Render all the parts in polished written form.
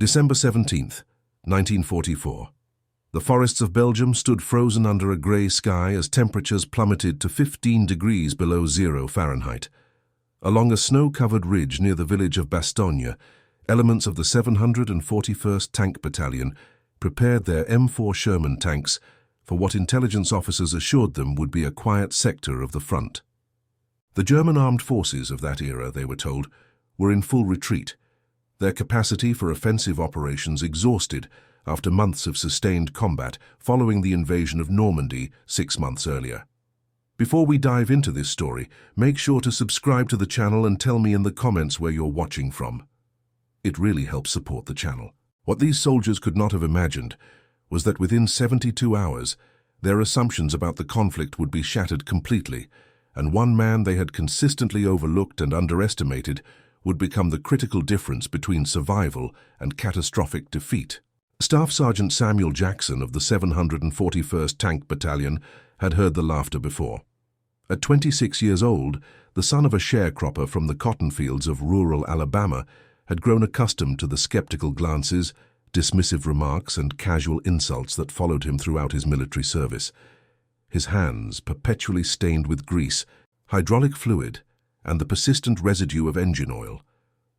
December 17th, 1944. The forests of Belgium stood frozen under a grey sky as temperatures plummeted to 15 degrees below zero Fahrenheit. Along a snow-covered ridge near the village of Bastogne, elements of the 741st Tank Battalion prepared their M4 Sherman tanks for what intelligence officers assured them would be a quiet sector of the front. The German armed forces of that era, they were told, were in full retreat, their capacity for offensive operations exhausted after months of sustained combat following the invasion of Normandy 6 months earlier. Before we dive into this story, make sure to subscribe to the channel and tell me in the comments where you're watching from. It really helps support the channel. What these soldiers could not have imagined was that within 72 hours, their assumptions about the conflict would be shattered completely, and one man they had consistently overlooked and underestimated would become the critical difference between survival and catastrophic defeat. Staff Sergeant Samuel Jackson of the 741st Tank Battalion had heard the laughter before. At 26 years old, the son of a sharecropper from the cotton fields of rural Alabama had grown accustomed to the skeptical glances, dismissive remarks, and casual insults that followed him throughout his military service. His hands, perpetually stained with grease, hydraulic fluid, and the persistent residue of engine oil,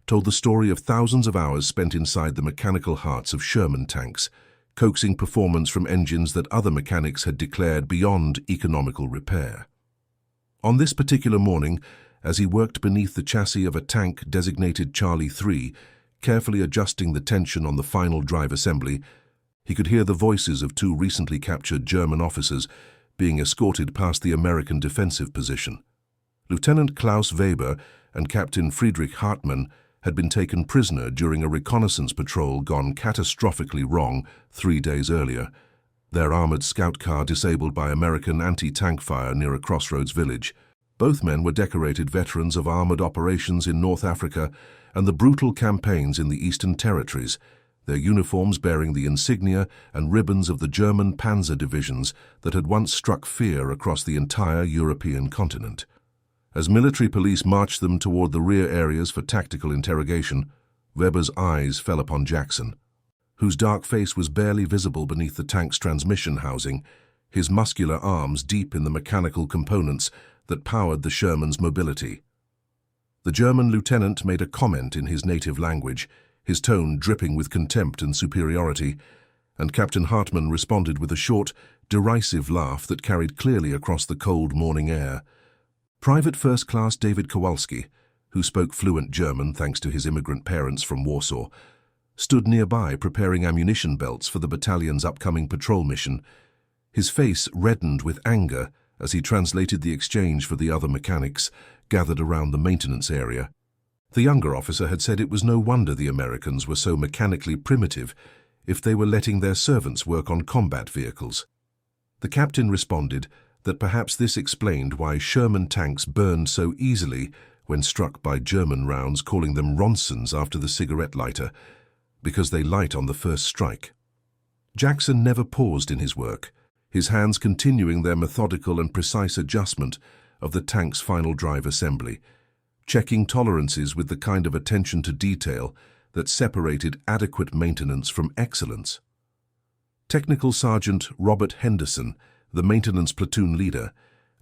told the story of thousands of hours spent inside the mechanical hearts of Sherman tanks, coaxing performance from engines that other mechanics had declared beyond economical repair. On this particular morning, as he worked beneath the chassis of a tank designated Charlie 3, carefully adjusting the tension on the final drive assembly, he could hear the voices of 2 recently captured German officers being escorted past the American defensive position. Lieutenant Klaus Weber and Captain Friedrich Hartmann had been taken prisoner during a reconnaissance patrol gone catastrophically wrong 3 days earlier, their armored scout car disabled by American anti-tank fire near a crossroads village. Both men were decorated veterans of armored operations in North Africa and the brutal campaigns in the Eastern Territories, their uniforms bearing the insignia and ribbons of the German panzer divisions that had once struck fear across the entire European continent. As military police marched them toward the rear areas for tactical interrogation, Weber's eyes fell upon Jackson, whose dark face was barely visible beneath the tank's transmission housing, his muscular arms deep in the mechanical components that powered the Sherman's mobility. The German lieutenant made a comment in his native language, his tone dripping with contempt and superiority, and Captain Hartmann responded with a short, derisive laugh that carried clearly across the cold morning air. Private First Class David Kowalski, who spoke fluent German thanks to his immigrant parents from Warsaw, stood nearby preparing ammunition belts for the battalion's upcoming patrol mission, his face reddened with anger as he translated the exchange for the other mechanics gathered around the maintenance area. The younger officer had said it was no wonder the Americans were so mechanically primitive if they were letting their servants work on combat vehicles. The captain responded that perhaps this explained why Sherman tanks burned so easily when struck by German rounds, calling them Ronsons after the cigarette lighter, because they light on the first strike. Jackson never paused in his work, his hands continuing their methodical and precise adjustment of the tank's final drive assembly, checking tolerances with the kind of attention to detail that separated adequate maintenance from excellence. Technical Sergeant Robert Henderson, the maintenance platoon leader,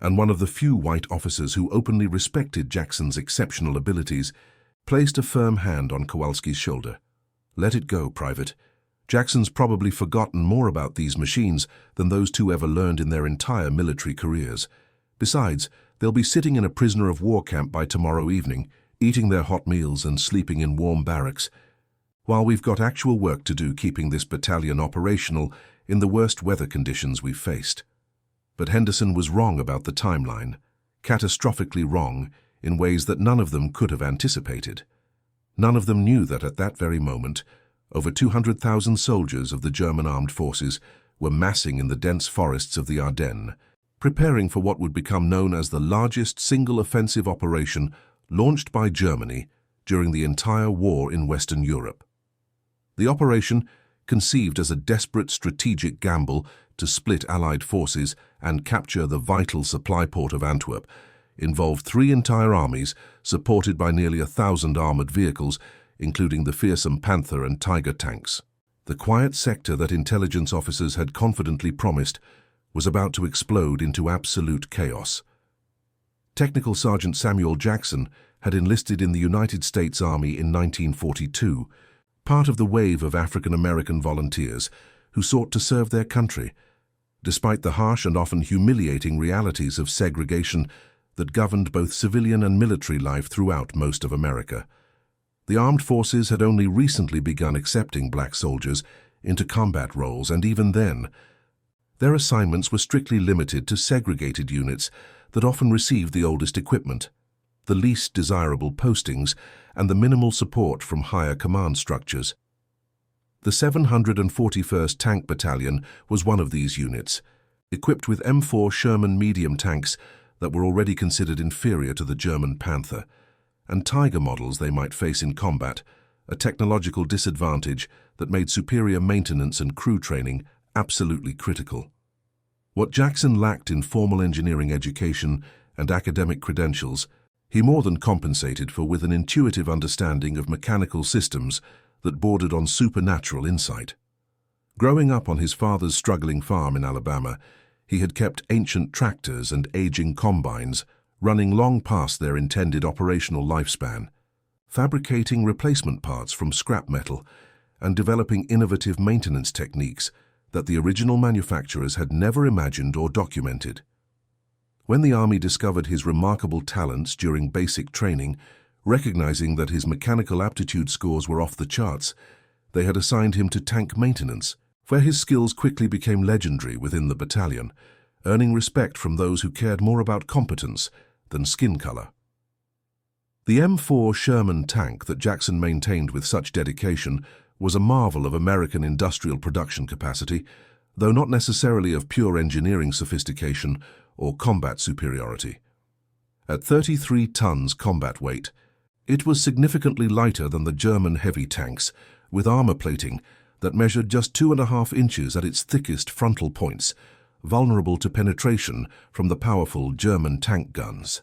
and one of the few white officers who openly respected Jackson's exceptional abilities, placed a firm hand on Kowalski's shoulder. "Let it go, Private. Jackson's probably forgotten more about these machines than those 2 ever learned in their entire military careers. Besides, they'll be sitting in a prisoner of war camp by tomorrow evening, eating their hot meals and sleeping in warm barracks, while we've got actual work to do keeping this battalion operational in the worst weather conditions we've faced." But Henderson was wrong about the timeline, catastrophically wrong in ways that none of them could have anticipated. None of them knew that at that very moment, over 200,000 soldiers of the German armed forces were massing in the dense forests of the Ardennes, preparing for what would become known as the largest single offensive operation launched by Germany during the entire war in Western Europe. The operation, conceived as a desperate strategic gamble to split Allied forces and capture the vital supply port of Antwerp, involved 3 entire armies supported by nearly 1,000 armored vehicles including the fearsome Panther and Tiger tanks. The quiet sector that intelligence officers had confidently promised was about to explode into absolute chaos. Technical Sergeant Samuel Jackson had enlisted in the United States Army in 1942, part of the wave of African-American volunteers who sought to serve their country, despite the harsh and often humiliating realities of segregation that governed both civilian and military life throughout most of America. The armed forces had only recently begun accepting black soldiers into combat roles, and even then, their assignments were strictly limited to segregated units that often received the oldest equipment, the least desirable postings, and the minimal support from higher command structures. The 741st Tank Battalion was one of these units, equipped with M4 Sherman medium tanks that were already considered inferior to the German Panther, and Tiger models they might face in combat, a technological disadvantage that made superior maintenance and crew training absolutely critical. What Jackson lacked in formal engineering education and academic credentials, he more than compensated for with an intuitive understanding of mechanical systems that bordered on supernatural insight. Growing up on his father's struggling farm in Alabama, he had kept ancient tractors and aging combines running long past their intended operational lifespan, fabricating replacement parts from scrap metal and developing innovative maintenance techniques that the original manufacturers had never imagined or documented. When the Army discovered his remarkable talents during basic training, recognizing that his mechanical aptitude scores were off the charts, they had assigned him to tank maintenance, where his skills quickly became legendary within the battalion, earning respect from those who cared more about competence than skin color. The M4 Sherman tank that Jackson maintained with such dedication was a marvel of American industrial production capacity, though not necessarily of pure engineering sophistication or combat superiority. At 33 tons combat weight, it was significantly lighter than the German heavy tanks, with armor plating that measured just 2.5 inches at its thickest frontal points, vulnerable to penetration from the powerful German tank guns.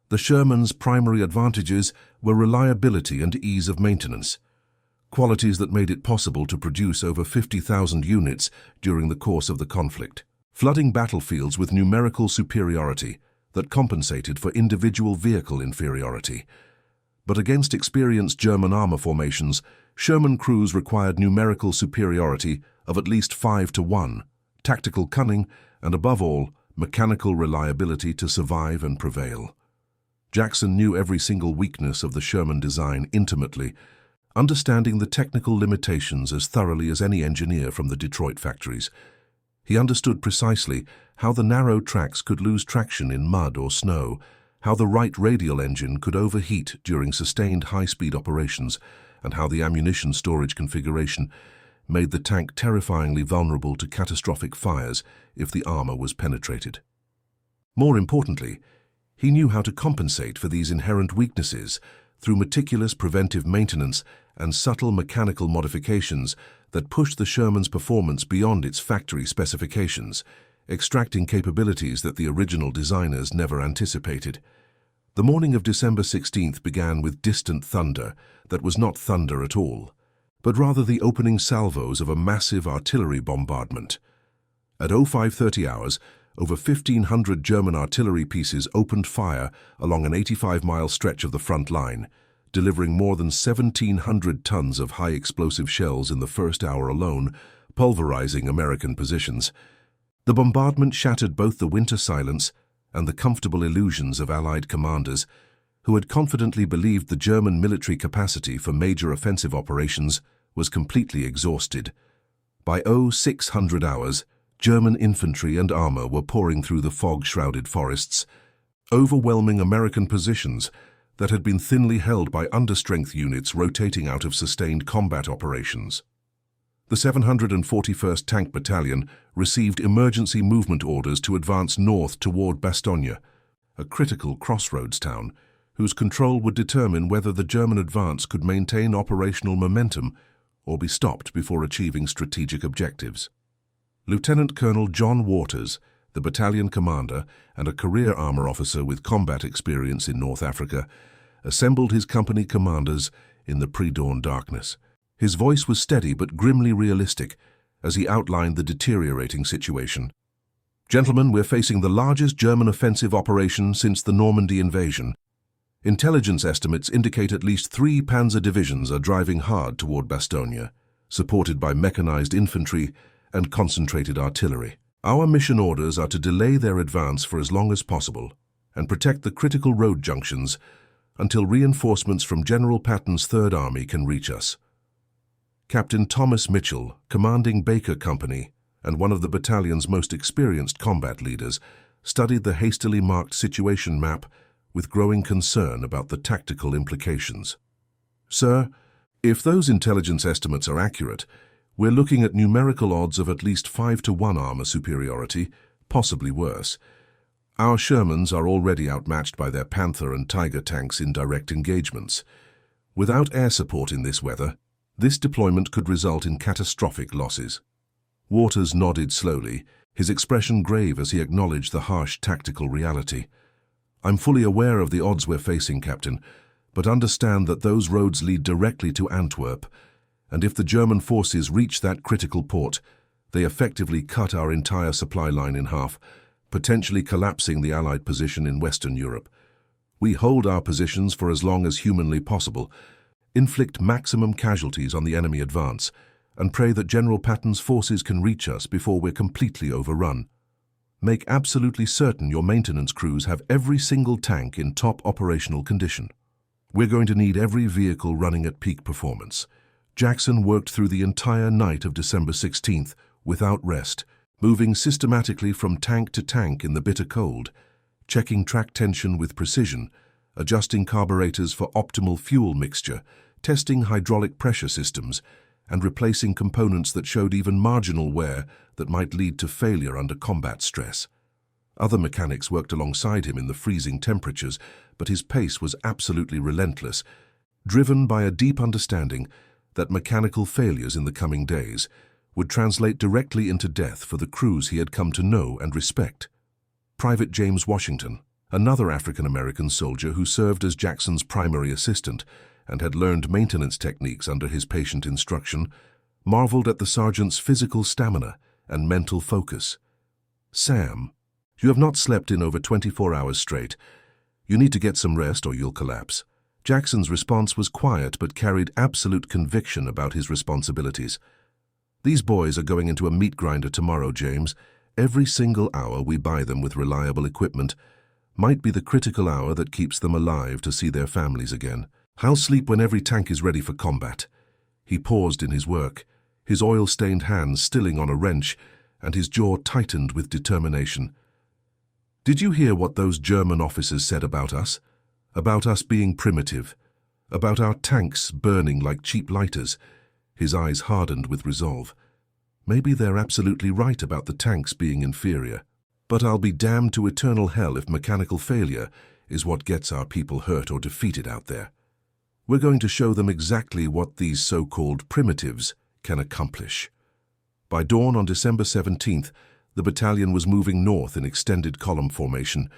The Sherman's primary advantages were reliability and ease of maintenance, qualities that made it possible to produce over 50,000 units during the course of the conflict, flooding battlefields with numerical superiority that compensated for individual vehicle inferiority. But against experienced German armor formations, Sherman crews required numerical superiority of at least 5-1, tactical cunning, and above all, mechanical reliability to survive and prevail. Jackson knew every single weakness of the Sherman design intimately, understanding the technical limitations as thoroughly as any engineer from the Detroit factories. He understood precisely how the narrow tracks could lose traction in mud or snow, how the right radial engine could overheat during sustained high-speed operations, and how the ammunition storage configuration made the tank terrifyingly vulnerable to catastrophic fires if the armor was penetrated. More importantly, he knew how to compensate for these inherent weaknesses through meticulous preventive maintenance and subtle mechanical modifications that pushed the Sherman's performance beyond its factory specifications, extracting capabilities that the original designers never anticipated. The morning of December 16th began with distant thunder that was not thunder at all, but rather the opening salvos of a massive artillery bombardment. At 0530 hours, over 1,500 German artillery pieces opened fire along an 85-mile stretch of the front line, delivering more than 1,700 tons of high-explosive shells in the first hour alone, pulverizing American positions. The bombardment shattered both the winter silence and the comfortable illusions of Allied commanders, who had confidently believed the German military capacity for major offensive operations was completely exhausted. By 0600 hours, German infantry and armor were pouring through the fog-shrouded forests, overwhelming American positions that had been thinly held by understrength units rotating out of sustained combat operations. The 741st Tank Battalion received emergency movement orders to advance north toward Bastogne, a critical crossroads town whose control would determine whether the German advance could maintain operational momentum or be stopped before achieving strategic objectives. Lieutenant Colonel John Waters, the battalion commander and a career armor officer with combat experience in North Africa, assembled his company commanders in the pre-dawn darkness. His voice was steady but grimly realistic as he outlined the deteriorating situation. "Gentlemen, we're facing the largest German offensive operation since the Normandy invasion. Intelligence estimates indicate at least 3 panzer divisions are driving hard toward Bastogne, supported by mechanized infantry and concentrated artillery. Our mission orders are to delay their advance for as long as possible and protect the critical road junctions until reinforcements from General Patton's Third Army can reach us." Captain Thomas Mitchell, commanding Baker Company and one of the battalion's most experienced combat leaders, studied the hastily marked situation map with growing concern about the tactical implications. "Sir, if those intelligence estimates are accurate, we're looking at numerical odds of at least 5-to-1 armor superiority, possibly worse. Our Shermans are already outmatched by their Panther and Tiger tanks in direct engagements. Without air support in this weather, this deployment could result in catastrophic losses." Waters nodded slowly, his expression grave as he acknowledged the harsh tactical reality. "I'm fully aware of the odds we're facing, Captain, but understand that those roads lead directly to Antwerp, and if the German forces reach that critical port, they effectively cut our entire supply line in half, potentially collapsing the Allied position in Western Europe. We hold our positions for as long as humanly possible, inflict maximum casualties on the enemy advance, and pray that General Patton's forces can reach us before we're completely overrun. Make absolutely certain your maintenance crews have every single tank in top operational condition. We're going to need every vehicle running at peak performance." Jackson worked through the entire night of December 16th without rest, moving systematically from tank to tank in the bitter cold, checking track tension with precision, adjusting carburetors for optimal fuel mixture, testing hydraulic pressure systems, and replacing components that showed even marginal wear that might lead to failure under combat stress. Other mechanics worked alongside him in the freezing temperatures, but his pace was absolutely relentless, driven by a deep understanding that mechanical failures in the coming days would translate directly into death for the crews he had come to know and respect. Private James Washington, another African-American soldier who served as Jackson's primary assistant and had learned maintenance techniques under his patient instruction, marveled at the sergeant's physical stamina and mental focus. "Sam, you have not slept in over 24 hours straight. You need to get some rest or you'll collapse." Jackson's response was quiet but carried absolute conviction about his responsibilities. "These boys are going into a meat grinder tomorrow, James. Every single hour we buy them with reliable equipment might be the critical hour that keeps them alive to see their families again. I'll sleep when every tank is ready for combat." He paused in his work, his oil-stained hands stilling on a wrench, and his jaw tightened with determination. "Did you hear what those German officers said about us? About us being primitive, about our tanks burning like cheap lighters?" His eyes hardened with resolve. "Maybe they're absolutely right about the tanks being inferior, but I'll be damned to eternal hell if mechanical failure is what gets our people hurt or defeated out there. We're going to show them exactly what these so-called primitives can accomplish." By dawn on December 17th, the battalion was moving north in extended column formation,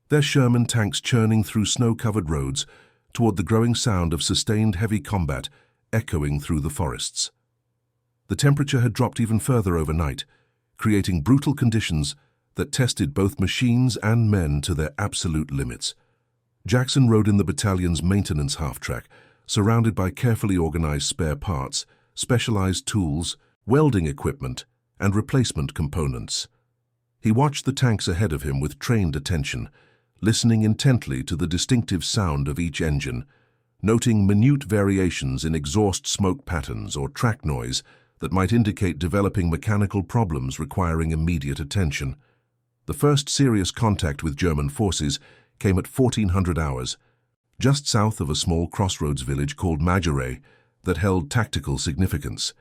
their Sherman tanks churning through snow-covered roads toward the growing sound of sustained heavy combat echoing through the forests. The temperature had dropped even further overnight, creating brutal conditions that tested both machines and men to their absolute limits. Jackson rode in the battalion's maintenance half-track, surrounded by carefully organized spare parts, specialized tools, welding equipment, and replacement components. He watched the tanks ahead of him with trained attention, listening intently to the distinctive sound of each engine, noting minute variations in exhaust smoke patterns or track noise that might indicate developing mechanical problems requiring immediate attention. The first serious contact with German forces came at 1400 hours, just south of a small crossroads village called Majerey that held tactical significance.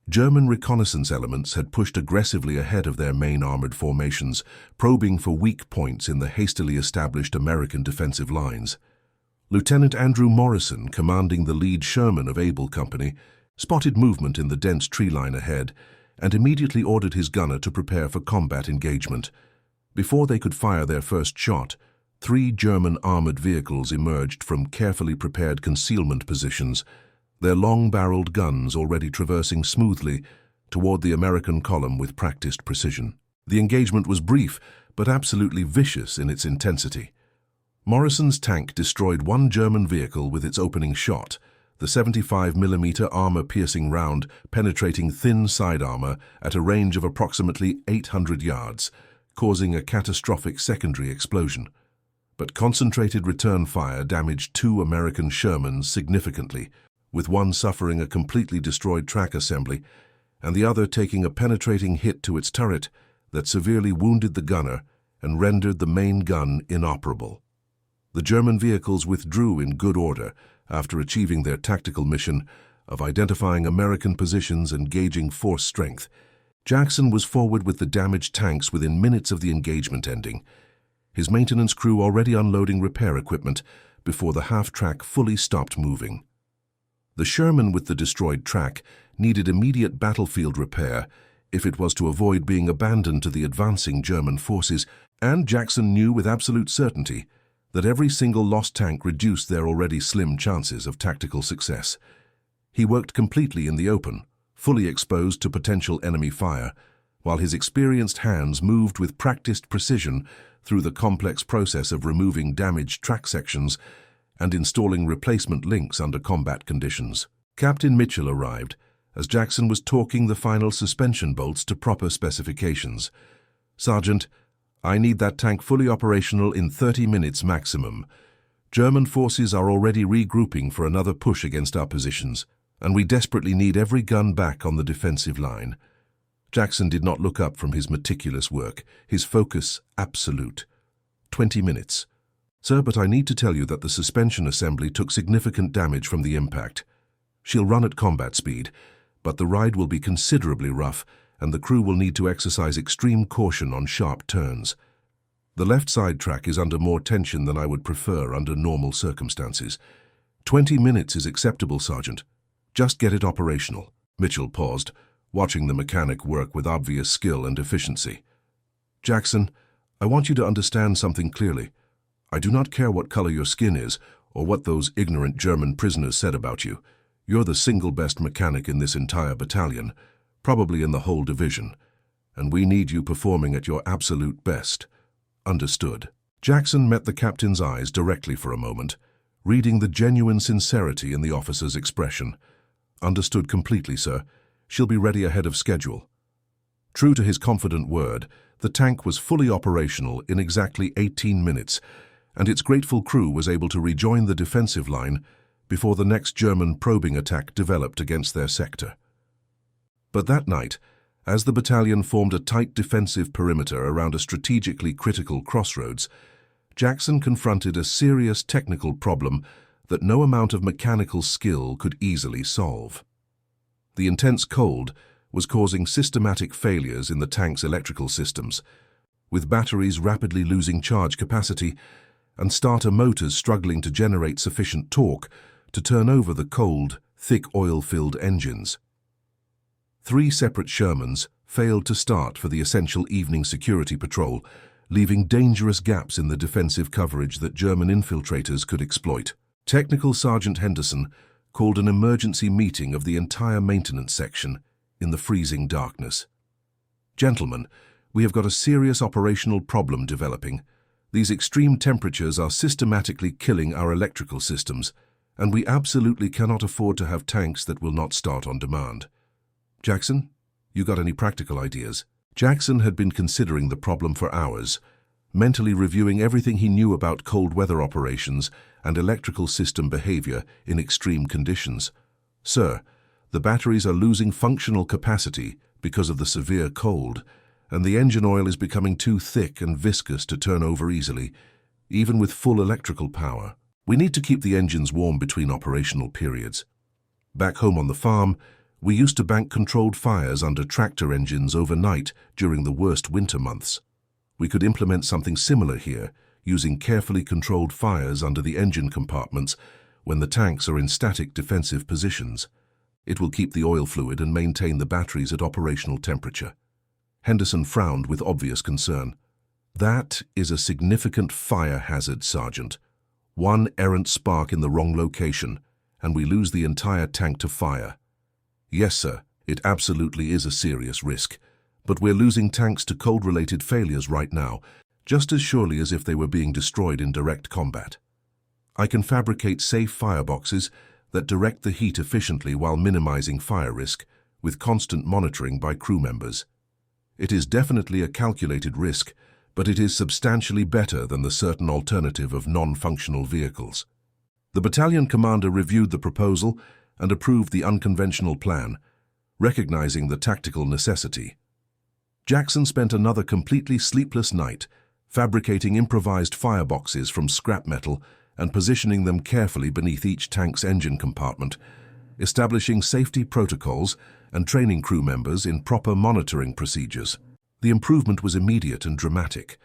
German reconnaissance elements had pushed aggressively ahead of their main armored formations, probing for weak points in the hastily established American defensive lines. Lieutenant Andrew Morrison, commanding the lead Sherman of Able Company, spotted movement in the dense tree line ahead and immediately ordered his gunner to prepare for combat engagement. Before they could fire their first shot, 3 German armored vehicles emerged from carefully prepared concealment positions, their long-barreled guns already traversing smoothly toward the American column with practiced precision. The engagement was brief, but absolutely vicious in its intensity. Morrison's tank destroyed one German vehicle with its opening shot, the 75mm armor-piercing round penetrating thin side armor at a range of approximately 800 yards, causing a catastrophic secondary explosion. But concentrated return fire damaged 2 American Shermans significantly, with one suffering a completely destroyed track assembly and the other taking a penetrating hit to its turret that severely wounded the gunner and rendered the main gun inoperable. The German vehicles withdrew in good order after achieving their tactical mission of identifying American positions and gauging force strength. Jackson was forward with the damaged tanks within minutes of the engagement ending, his maintenance crew already unloading repair equipment before the half-track fully stopped moving. The Sherman with the destroyed track needed immediate battlefield repair if it was to avoid being abandoned to the advancing German forces, and Jackson knew with absolute certainty that every single lost tank reduced their already slim chances of tactical success. He worked completely in the open, fully exposed to potential enemy fire, while his experienced hands moved with practiced precision through the complex process of removing damaged track sections and installing replacement links under combat conditions. Captain Mitchell arrived as Jackson was torquing the final suspension bolts to proper specifications. "Sergeant, I need that tank fully operational in 30 minutes maximum. German forces are already regrouping for another push against our positions, and we desperately need every gun back on the defensive line." Jackson did not look up from his meticulous work, his focus absolute. 20 minutes. "Sir, but I need to tell you that the suspension assembly took significant damage from the impact. She'll run at combat speed, but the ride will be considerably rough, and the crew will need to exercise extreme caution on sharp turns. The left side track is under more tension than I would prefer under normal circumstances. 20 minutes is acceptable, Sergeant. Just get it operational." Mitchell paused, watching the mechanic work with obvious skill and efficiency. "Jackson, I want you to understand something clearly. I do not care what color your skin is or what those ignorant German prisoners said about you. You're the single best mechanic in this entire battalion, probably in the whole division, and we need you performing at your absolute best. Understood?" Jackson met the captain's eyes directly for a moment, reading the genuine sincerity in the officer's expression. "Understood completely, sir. She'll be ready ahead of schedule." True to his confident word, the tank was fully operational in exactly 18 minutes, and its grateful crew was able to rejoin the defensive line before the next German probing attack developed against their sector. But that night, as the battalion formed a tight defensive perimeter around a strategically critical crossroads, Jackson confronted a serious technical problem that no amount of mechanical skill could easily solve. The intense cold was causing systematic failures in the tank's electrical systems, with batteries rapidly losing charge capacity and starter motors struggling to generate sufficient torque to turn over the cold, thick oil-filled engines. 3 separate Shermans failed to start for the essential evening security patrol, leaving dangerous gaps in the defensive coverage that German infiltrators could exploit. Technical Sergeant Henderson called an emergency meeting of the entire maintenance section in the freezing darkness. "Gentlemen, we have got a serious operational problem developing. These extreme temperatures are systematically killing our electrical systems, and we absolutely cannot afford to have tanks that will not start on demand. Jackson, you got any practical ideas?" Jackson had been considering the problem for hours, mentally reviewing everything he knew about cold weather operations and electrical system behavior in extreme conditions. "Sir, the batteries are losing functional capacity because of the severe cold, and the engine oil is becoming too thick and viscous to turn over easily, even with full electrical power. We need to keep the engines warm between operational periods. Back home on the farm, we used to bank controlled fires under tractor engines overnight during the worst winter months. We could implement something similar here, using carefully controlled fires under the engine compartments when the tanks are in static defensive positions. It will keep the oil fluid and maintain the batteries at operational temperature." Henderson frowned with obvious concern. That is a significant fire hazard, Sergeant. One errant spark in the wrong location, and we lose the entire tank to fire. Yes, sir, it absolutely is a serious risk, but we're losing tanks to cold-related failures right now, just as surely as if they were being destroyed in direct combat. I can fabricate safe fireboxes that direct the heat efficiently while minimizing fire risk, with constant monitoring by crew members. It is definitely a calculated risk, but it is substantially better than the certain alternative of non-functional vehicles. The battalion commander reviewed the proposal and approved the unconventional plan, recognizing the tactical necessity. Jackson spent another completely sleepless night fabricating improvised fireboxes from scrap metal and positioning them carefully beneath each tank's engine compartment, establishing safety protocols and training crew members in proper monitoring procedures. The improvement was immediate and dramatic.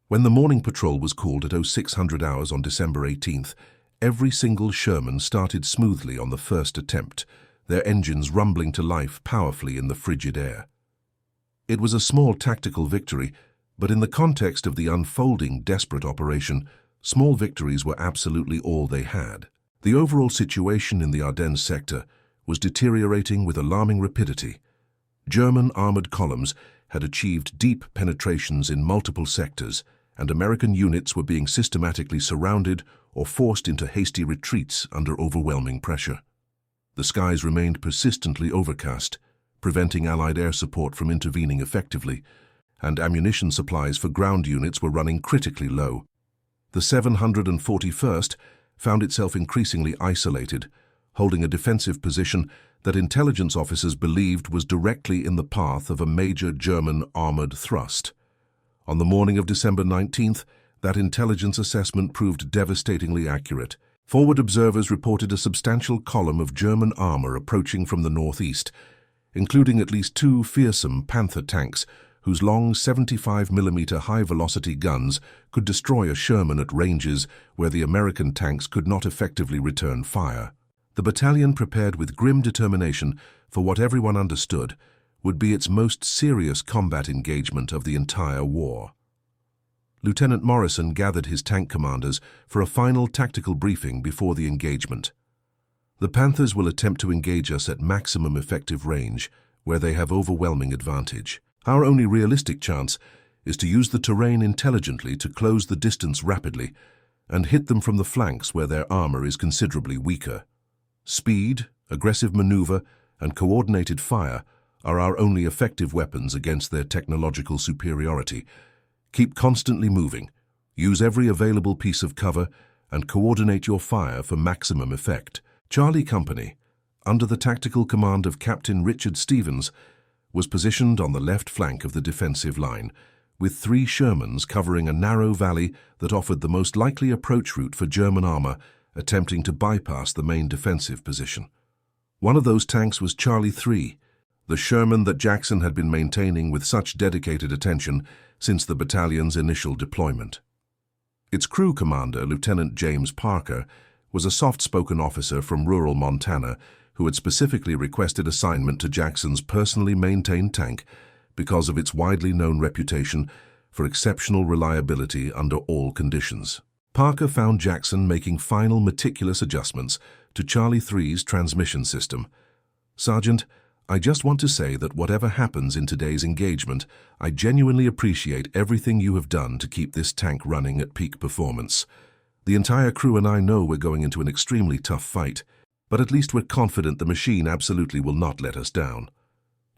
When the morning patrol was called at 0600 hours on December 18th, every single Sherman started smoothly on the first attempt, their engines rumbling to life powerfully in the frigid air. It was a small tactical victory, but in the context of the unfolding desperate operation, small victories were absolutely all they had. The overall situation in the Ardennes sector was deteriorating with alarming rapidity. German armored columns had achieved deep penetrations in multiple sectors, and American units were being systematically surrounded or forced into hasty retreats under overwhelming pressure. The skies remained persistently overcast, preventing Allied air support from intervening effectively, and ammunition supplies for ground units were running critically low. The 741st found itself increasingly isolated, holding a defensive position that intelligence officers believed was directly in the path of a major German armored thrust. On the morning of December 19th, that intelligence assessment proved devastatingly accurate. Forward observers reported a substantial column of German armor approaching from the northeast, including at least 2 fearsome Panther tanks whose long 75mm high-velocity guns could destroy a Sherman at ranges where the American tanks could not effectively return fire. The battalion prepared with grim determination for what everyone understood would be its most serious combat engagement of the entire war. Lieutenant Morrison gathered his tank commanders for a final tactical briefing before the engagement. The Panthers will attempt to engage us at maximum effective range, where they have overwhelming advantage. Our only realistic chance is to use the terrain intelligently to close the distance rapidly and hit them from the flanks where their armor is considerably weaker. Speed, aggressive maneuver, and coordinated fire are our only effective weapons against their technological superiority. Keep constantly moving, use every available piece of cover, and coordinate your fire for maximum effect. Charlie Company, under the tactical command of Captain Richard Stevens, was positioned on the left flank of the defensive line, with 3 Shermans covering a narrow valley that offered the most likely approach route for German armor attempting to bypass the main defensive position. One of those tanks was Charlie 3, the Sherman that Jackson had been maintaining with such dedicated attention since the battalion's initial deployment. Its crew commander, Lieutenant James Parker, was a soft-spoken officer from rural Montana who had specifically requested assignment to Jackson's personally maintained tank because of its widely known reputation for exceptional reliability under all conditions. Parker found Jackson making final meticulous adjustments to Charlie 3's transmission system. "Sergeant, I just want to say that whatever happens in today's engagement, I genuinely appreciate everything you have done to keep this tank running at peak performance. The entire crew and I know we're going into an extremely tough fight, but at least we're confident the machine absolutely will not let us down."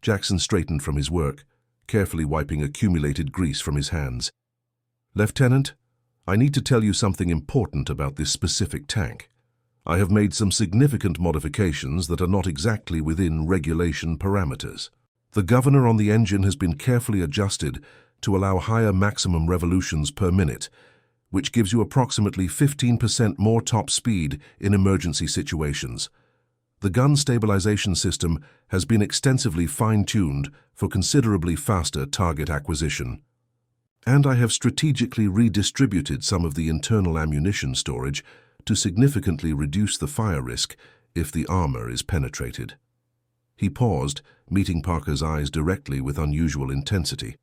Jackson straightened from his work, carefully wiping accumulated grease from his hands. "Lieutenant, I need to tell you something important about this specific tank. I have made some significant modifications that are not exactly within regulation parameters. The governor on the engine has been carefully adjusted to allow higher maximum revolutions per minute, which gives you approximately 15% more top speed in emergency situations. The gun stabilization system has been extensively fine-tuned for considerably faster target acquisition. And I have strategically redistributed some of the internal ammunition storage to significantly reduce the fire risk if the armor is penetrated." He paused, meeting Parker's eyes directly with unusual intensity.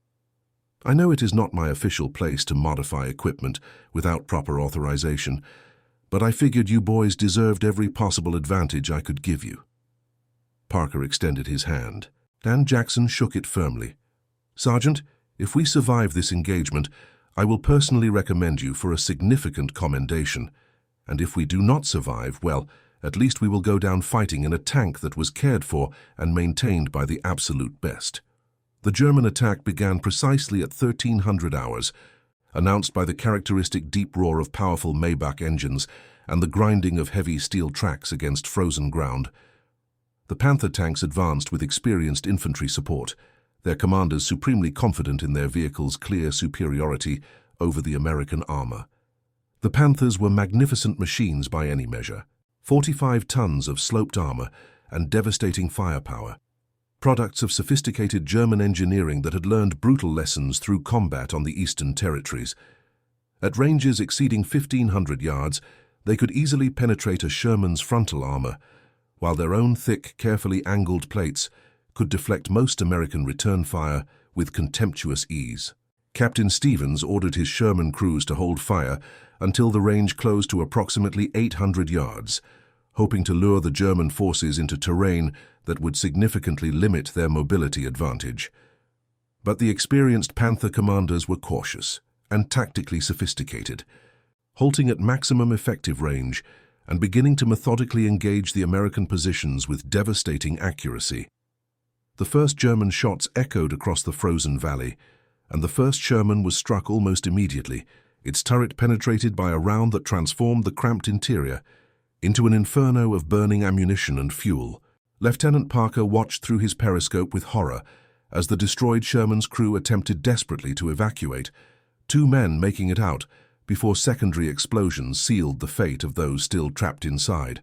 I know it is not my official place to modify equipment without proper authorization, but I figured you boys deserved every possible advantage I could give you." Parker extended his hand, and Jackson shook it firmly. "Sergeant, if we survive this engagement, I will personally recommend you for a significant commendation. And if we do not survive, well, at least we will go down fighting in a tank that was cared for and maintained by the absolute best." The German attack began precisely at 1300 hours, announced by the characteristic deep roar of powerful Maybach engines and the grinding of heavy steel tracks against frozen ground. The Panther tanks advanced with experienced infantry support, their commanders supremely confident in their vehicles' clear superiority over the American armor. The Panthers were magnificent machines by any measure, 45 tons of sloped armor and devastating firepower, products of sophisticated German engineering that had learned brutal lessons through combat on the Eastern Territories. At ranges exceeding 1,500 yards, they could easily penetrate a Sherman's frontal armor, while their own thick, carefully angled plates could deflect most American return fire with contemptuous ease. Captain Stevens ordered his Sherman crews to hold fire until the range closed to approximately 800 yards, hoping to lure the German forces into terrain that would significantly limit their mobility advantage. But the experienced Panther commanders were cautious and tactically sophisticated, halting at maximum effective range and beginning to methodically engage the American positions with devastating accuracy. The first German shots echoed across the frozen valley, and the first Sherman was struck almost immediately, its turret penetrated by a round that transformed the cramped interior into an inferno of burning ammunition and fuel. Lieutenant Parker watched through his periscope with horror as the destroyed Sherman's crew attempted desperately to evacuate, 2 men making it out before secondary explosions sealed the fate of those still trapped inside.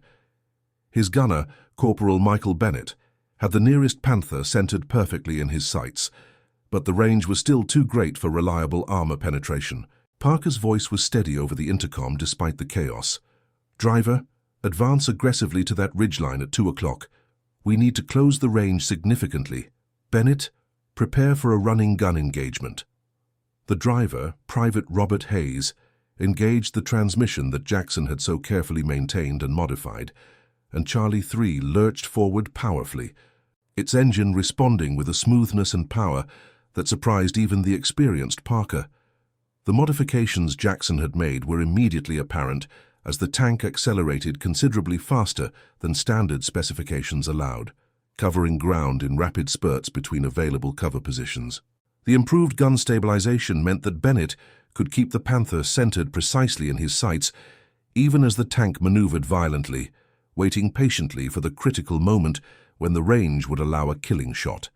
His gunner, Corporal Michael Bennett, had the nearest Panther centered perfectly in his sights, but the range was still too great for reliable armor penetration. Parker's voice was steady over the intercom despite the chaos. "Driver, advance aggressively to that ridgeline at 2 o'clock. We need to close the range significantly. Bennett, prepare for a running gun engagement." The driver, Private Robert Hayes, engaged the transmission that Jackson had so carefully maintained and modified, and Charlie 3 lurched forward powerfully, its engine responding with a smoothness and power that surprised even the experienced Parker. The modifications Jackson had made were immediately apparent as the tank accelerated considerably faster than standard specifications allowed, covering ground in rapid spurts between available cover positions. The improved gun stabilization meant that Bennett could keep the Panther centered precisely in his sights, even as the tank maneuvered violently, waiting patiently for the critical moment when the range would allow a killing shot.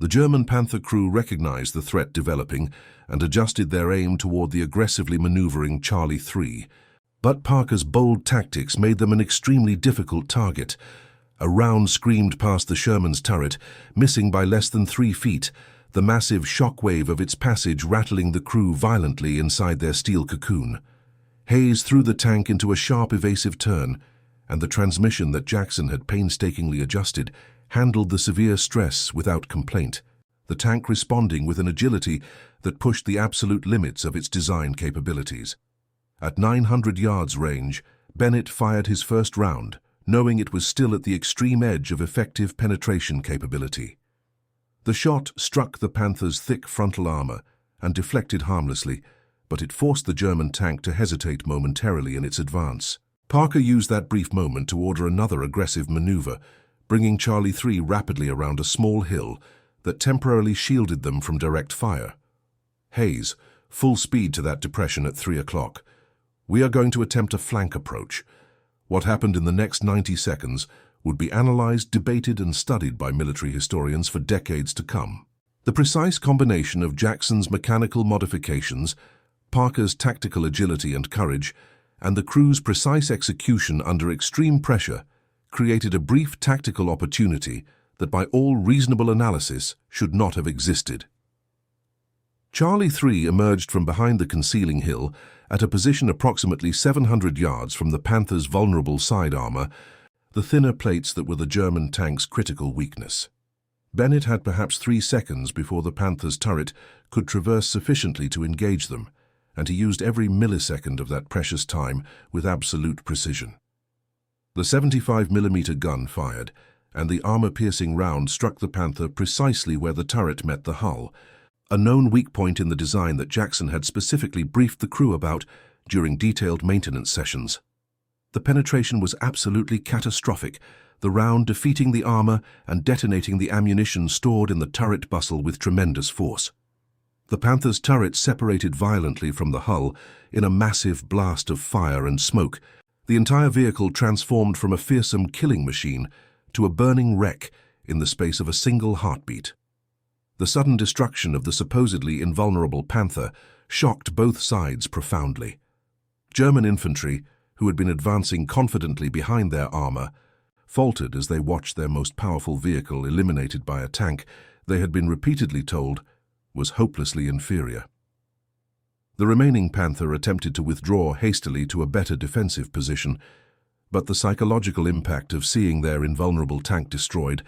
The German Panther crew recognized the threat developing and adjusted their aim toward the aggressively maneuvering Charlie 3. But Parker's bold tactics made them an extremely difficult target. A round screamed past the Sherman's turret, missing by less than 3 feet, the massive shockwave of its passage rattling the crew violently inside their steel cocoon. Hayes threw the tank into a sharp evasive turn, and the transmission that Jackson had painstakingly adjusted handled the severe stress without complaint, the tank responding with an agility that pushed the absolute limits of its design capabilities. At 900 yards range, Bennett fired his first round, knowing it was still at the extreme edge of effective penetration capability. The shot struck the Panther's thick frontal armor and deflected harmlessly, but it forced the German tank to hesitate momentarily in its advance. Parker used that brief moment to order another aggressive maneuver, bringing Charlie 3 rapidly around a small hill that temporarily shielded them from direct fire. "Hayes, full speed to that depression at 3 o'clock. We are going to attempt a flank approach. What happened in the next 90 seconds would be analyzed, debated, and studied by military historians for decades to come." The precise combination of Jackson's mechanical modifications, Parker's tactical agility and courage, and the crew's precise execution under extreme pressure created a brief tactical opportunity that by all reasonable analysis should not have existed. Charlie 3 emerged from behind the concealing hill at a position approximately 700 yards from the Panther's vulnerable side armor, the thinner plates that were the German tank's critical weakness. Bennett had perhaps 3 seconds before the Panther's turret could traverse sufficiently to engage them, and he used every millisecond of that precious time with absolute precision. The 75mm gun fired, and the armor-piercing round struck the Panther precisely where the turret met the hull, a known weak point in the design that Jackson had specifically briefed the crew about during detailed maintenance sessions. The penetration was absolutely catastrophic, the round defeating the armor and detonating the ammunition stored in the turret bustle with tremendous force. The Panther's turret separated violently from the hull in a massive blast of fire and smoke. The entire vehicle transformed from a fearsome killing machine to a burning wreck in the space of a single heartbeat. The sudden destruction of the supposedly invulnerable Panther shocked both sides profoundly. German infantry, who had been advancing confidently behind their armor, faltered as they watched their most powerful vehicle eliminated by a tank they had been repeatedly told was hopelessly inferior. The remaining Panther attempted to withdraw hastily to a better defensive position, but the psychological impact of seeing their invulnerable tank destroyed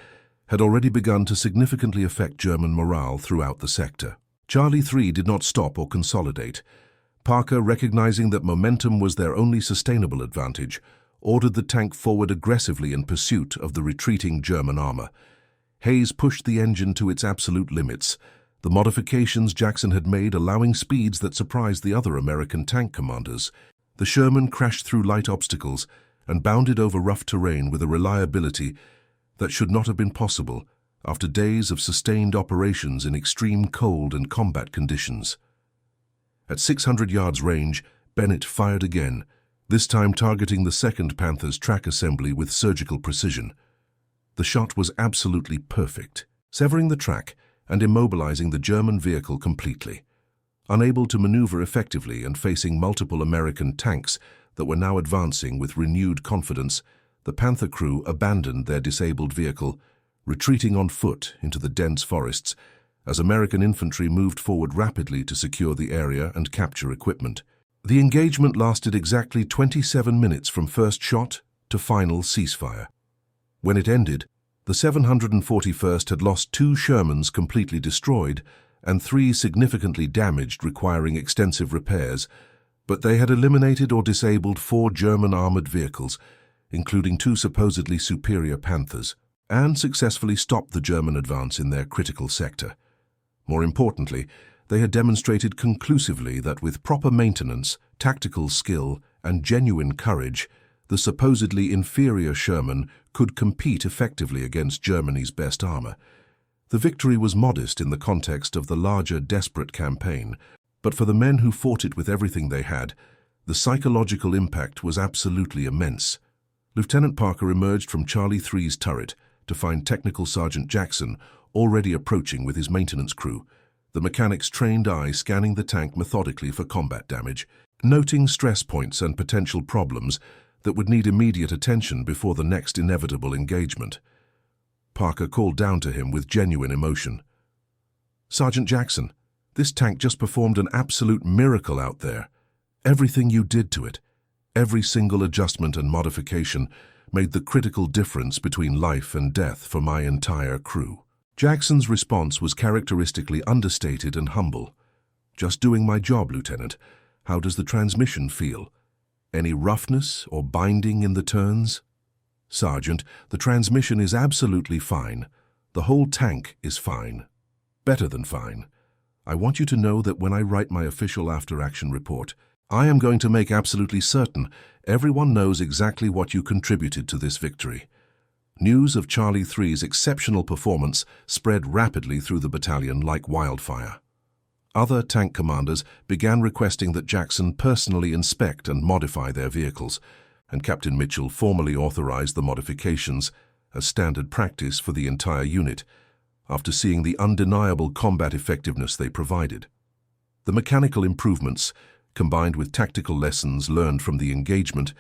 had already begun to significantly affect German morale throughout the sector. Charlie 3 did not stop or consolidate. Parker, recognizing that momentum was their only sustainable advantage, ordered the tank forward aggressively in pursuit of the retreating German armor. Hayes pushed the engine to its absolute limits, the modifications Jackson had made allowing speeds that surprised the other American tank commanders. The Sherman crashed through light obstacles and bounded over rough terrain with a reliability that should not have been possible after days of sustained operations in extreme cold and combat conditions. At 600 yards range, Bennett fired again, this time targeting the second Panther's track assembly with surgical precision. The shot was absolutely perfect, severing the track and immobilizing the German vehicle completely. Unable to maneuver effectively and facing multiple American tanks that were now advancing with renewed confidence, the Panther crew abandoned their disabled vehicle, retreating on foot into the dense forests as American infantry moved forward rapidly to secure the area and capture equipment. The engagement lasted exactly 27 minutes from first shot to final ceasefire. When it ended, the 741st had lost 2 Shermans completely destroyed and 3 significantly damaged requiring extensive repairs, but they had eliminated or disabled 4 German armored vehicles, including 2 supposedly superior Panthers, and successfully stopped the German advance in their critical sector. More importantly, they had demonstrated conclusively that with proper maintenance, tactical skill, and genuine courage, the supposedly inferior Sherman could compete effectively against Germany's best armor. The victory was modest in the context of the larger, desperate campaign, but for the men who fought it with everything they had, the psychological impact was absolutely immense. Lieutenant Parker emerged from Charlie 3's turret to find Technical Sergeant Jackson already approaching with his maintenance crew, the mechanic's trained eye scanning the tank methodically for combat damage, noting stress points and potential problems that would need immediate attention before the next inevitable engagement. Parker called down to him with genuine emotion. "Sergeant Jackson, this tank just performed an absolute miracle out there. Everything you did to it, every single adjustment and modification, made the critical difference between life and death for my entire crew." Jackson's response was characteristically understated and humble. "Just doing my job, Lieutenant. How does the transmission feel? Any roughness or binding in the turns?" "Sergeant, the transmission is absolutely fine. The whole tank is fine. Better than fine. I want you to know that when I write my official after-action report, I am going to make absolutely certain everyone knows exactly what you contributed to this victory." News of Charlie 3's exceptional performance spread rapidly through the battalion like wildfire. Other tank commanders began requesting that Jackson personally inspect and modify their vehicles, and Captain Mitchell formally authorized the modifications as standard practice for the entire unit, after seeing the undeniable combat effectiveness they provided. The mechanical improvements, combined with tactical lessons learned from the engagement,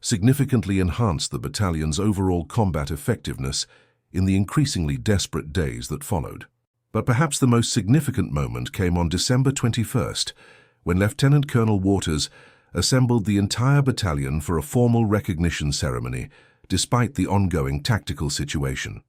significantly enhanced the battalion's overall combat effectiveness in the increasingly desperate days that followed. But perhaps the most significant moment came on December 21st, when Lieutenant Colonel Waters assembled the entire battalion for a formal recognition ceremony, despite the ongoing tactical situation.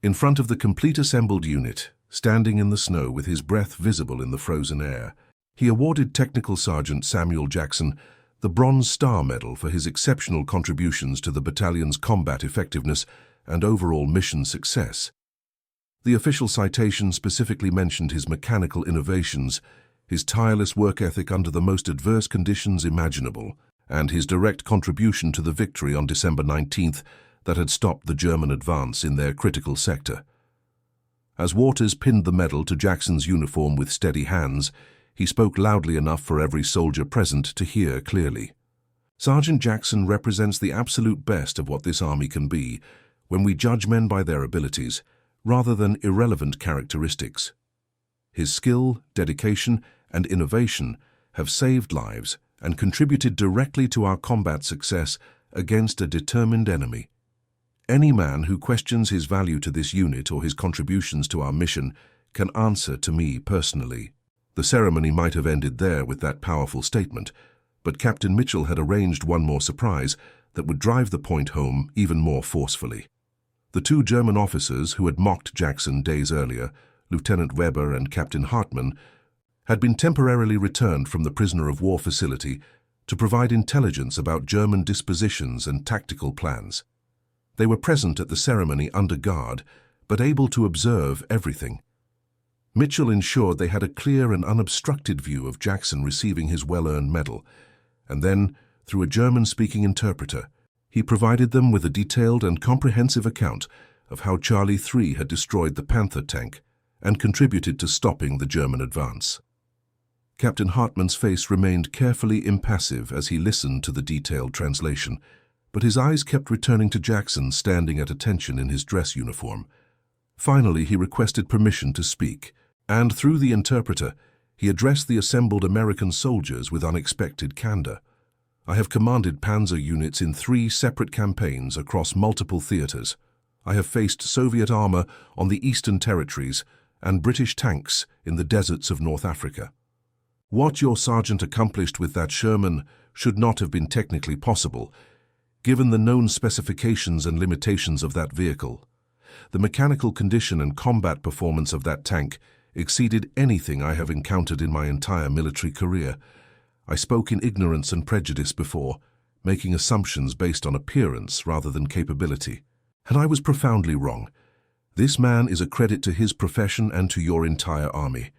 In front of the complete assembled unit, standing in the snow with his breath visible in the frozen air, he awarded Technical Sergeant Samuel Jackson the Bronze Star Medal for his exceptional contributions to the battalion's combat effectiveness and overall mission success. The official citation specifically mentioned his mechanical innovations, his tireless work ethic under the most adverse conditions imaginable, and his direct contribution to the victory on December 19th that had stopped the German advance in their critical sector. As Waters pinned the medal to Jackson's uniform with steady hands, he spoke loudly enough for every soldier present to hear clearly. Sergeant Jackson represents the absolute best of what this army can be when we judge men by their abilities, rather than irrelevant characteristics. His skill, dedication, and innovation have saved lives and contributed directly to our combat success against a determined enemy. Any man who questions his value to this unit or his contributions to our mission can answer to me personally. The ceremony might have ended there with that powerful statement, but Captain Mitchell had arranged one more surprise that would drive the point home even more forcefully. The two German officers who had mocked Jackson days earlier, Lieutenant Weber and Captain Hartmann, had been temporarily returned from the prisoner of war facility to provide intelligence about German dispositions and tactical plans. They were present at the ceremony under guard, but able to observe everything. Mitchell ensured they had a clear and unobstructed view of Jackson receiving his well-earned medal, and then, through a German-speaking interpreter, he provided them with a detailed and comprehensive account of how Charlie 3 had destroyed the Panther tank and contributed to stopping the German advance. Captain Hartmann's face remained carefully impassive as he listened to the detailed translation, but his eyes kept returning to Jackson standing at attention in his dress uniform. Finally, he requested permission to speak, and through the interpreter, he addressed the assembled American soldiers with unexpected candor. I have commanded panzer units in 3 separate campaigns across multiple theaters. I have faced Soviet armor on the Eastern Territories and British tanks in the deserts of North Africa. What your sergeant accomplished with that Sherman should not have been technically possible, given the known specifications and limitations of that vehicle. The mechanical condition and combat performance of that tank exceeded anything I have encountered in my entire military career. I spoke in ignorance and prejudice before, making assumptions based on appearance rather than capability. And I was profoundly wrong. This man is a credit to his profession and to your entire army.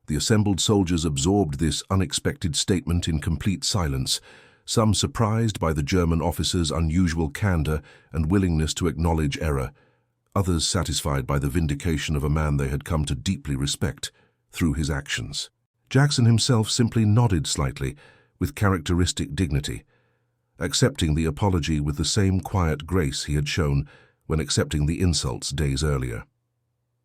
The assembled soldiers absorbed this unexpected statement in complete silence, some surprised by the German officer's unusual candor and willingness to acknowledge error, others satisfied by the vindication of a man they had come to deeply respect through his actions. Jackson himself simply nodded slightly, with characteristic dignity, accepting the apology with the same quiet grace he had shown when accepting the insults days earlier.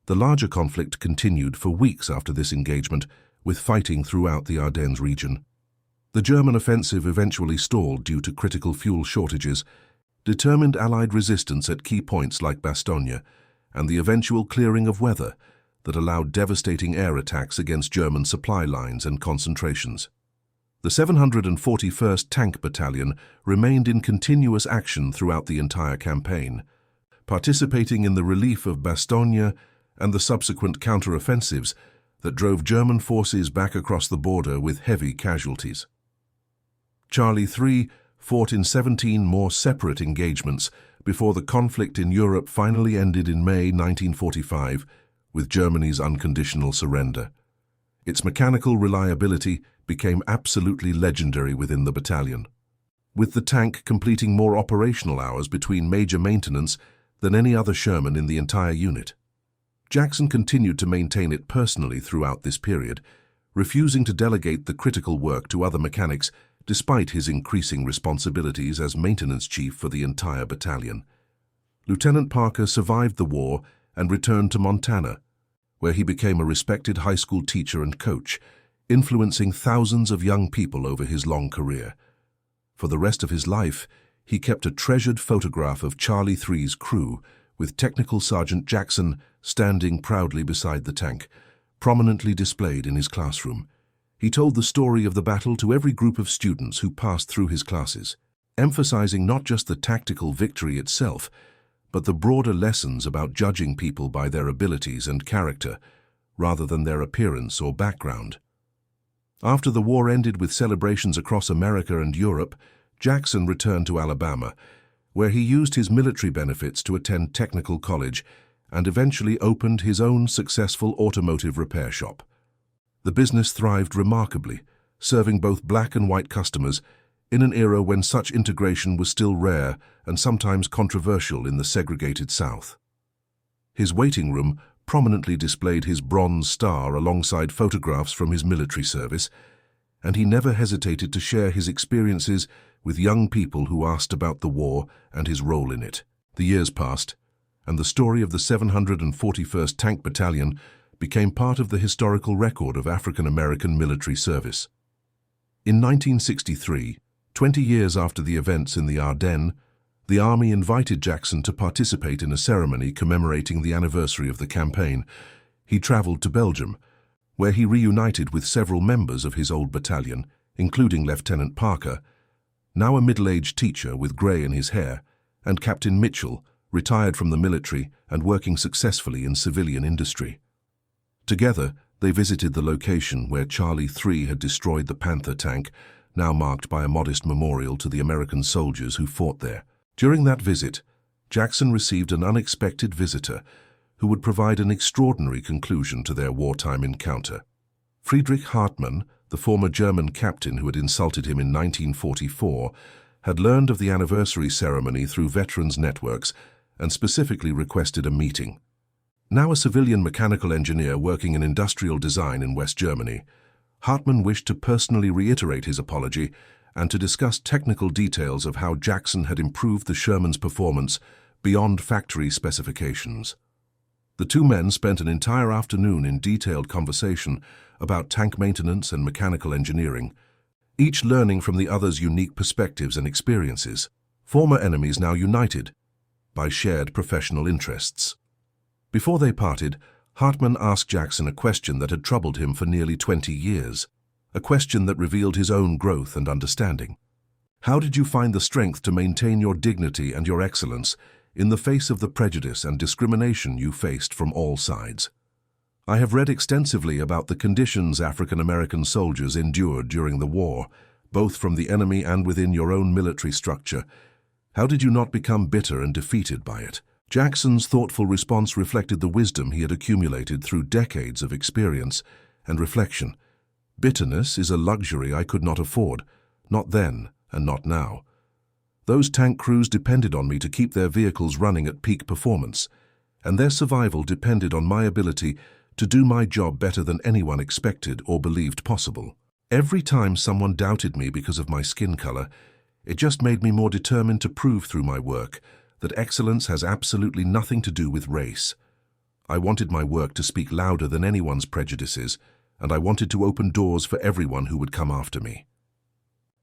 The larger conflict continued for weeks after this engagement, with fighting throughout the Ardennes region. The German offensive eventually stalled due to critical fuel shortages, determined Allied resistance at key points like Bastogne, and the eventual clearing of weather that allowed devastating air attacks against German supply lines and concentrations. The 741st Tank Battalion remained in continuous action throughout the entire campaign, participating in the relief of Bastogne and the subsequent counter-offensives that drove German forces back across the border with heavy casualties. Charlie 3 fought in 17 more separate engagements before the conflict in Europe finally ended in May 1945 with Germany's unconditional surrender. Its mechanical reliability became absolutely legendary within the battalion, with the tank completing more operational hours between major maintenance than any other Sherman in the entire unit. Jackson continued to maintain it personally throughout this period, refusing to delegate the critical work to other mechanics despite his increasing responsibilities as maintenance chief for the entire battalion. Lieutenant Parker survived the war and returned to Montana, where he became a respected high school teacher and coach, influencing thousands of young people over his long career. For the rest of his life, he kept a treasured photograph of Charlie 3's crew, with Technical Sergeant Jackson standing proudly beside the tank, prominently displayed in his classroom. He told the story of the battle to every group of students who passed through his classes, emphasizing not just the tactical victory itself, but the broader lessons about judging people by their abilities and character, rather than their appearance or background. After the war ended with celebrations across America and Europe, Jackson returned to Alabama, where he used his military benefits to attend technical college and eventually opened his own successful automotive repair shop. The business thrived remarkably, serving both black and white customers in an era when such integration was still rare and sometimes controversial in the segregated South. His waiting room prominently displayed his Bronze Star alongside photographs from his military service, and he never hesitated to share his experiences with young people who asked about the war and his role in it. The years passed, and the story of the 741st Tank Battalion became part of the historical record of African American military service. In 1963, 20 years after the events in the Ardennes, the Army invited Jackson to participate in a ceremony commemorating the anniversary of the campaign. He traveled to Belgium, where he reunited with several members of his old battalion, including Lieutenant Parker, now a middle-aged teacher with grey in his hair, and Captain Mitchell, retired from the military and working successfully in civilian industry. Together, they visited the location where Charlie 3 had destroyed the Panther tank, now marked by a modest memorial to the American soldiers who fought there. During that visit, Jackson received an unexpected visitor who would provide an extraordinary conclusion to their wartime encounter. Friedrich Hartmann, the former German captain who had insulted him in 1944, had learned of the anniversary ceremony through veterans' networks and specifically requested a meeting. Now a civilian mechanical engineer working in industrial design in West Germany, Hartmann wished to personally reiterate his apology and to discuss technical details of how Jackson had improved the Sherman's performance beyond factory specifications. The two men spent an entire afternoon in detailed conversation about tank maintenance and mechanical engineering, each learning from the other's unique perspectives and experiences. Former enemies now united by shared professional interests. Before they parted, Hartmann asked Jackson a question that had troubled him for nearly 20 years, a question that revealed his own growth and understanding. How did you find the strength to maintain your dignity and your excellence in the face of the prejudice and discrimination you faced from all sides? I have read extensively about the conditions African American soldiers endured during the war, both from the enemy and within your own military structure. How did you not become bitter and defeated by it? Jackson's thoughtful response reflected the wisdom he had accumulated through decades of experience and reflection. Bitterness is a luxury I could not afford, not then and not now. Those tank crews depended on me to keep their vehicles running at peak performance, and their survival depended on my ability to do my job better than anyone expected or believed possible. Every time someone doubted me because of my skin color, it just made me more determined to prove through my work that excellence has absolutely nothing to do with race. I wanted my work to speak louder than anyone's prejudices, and I wanted to open doors for everyone who would come after me.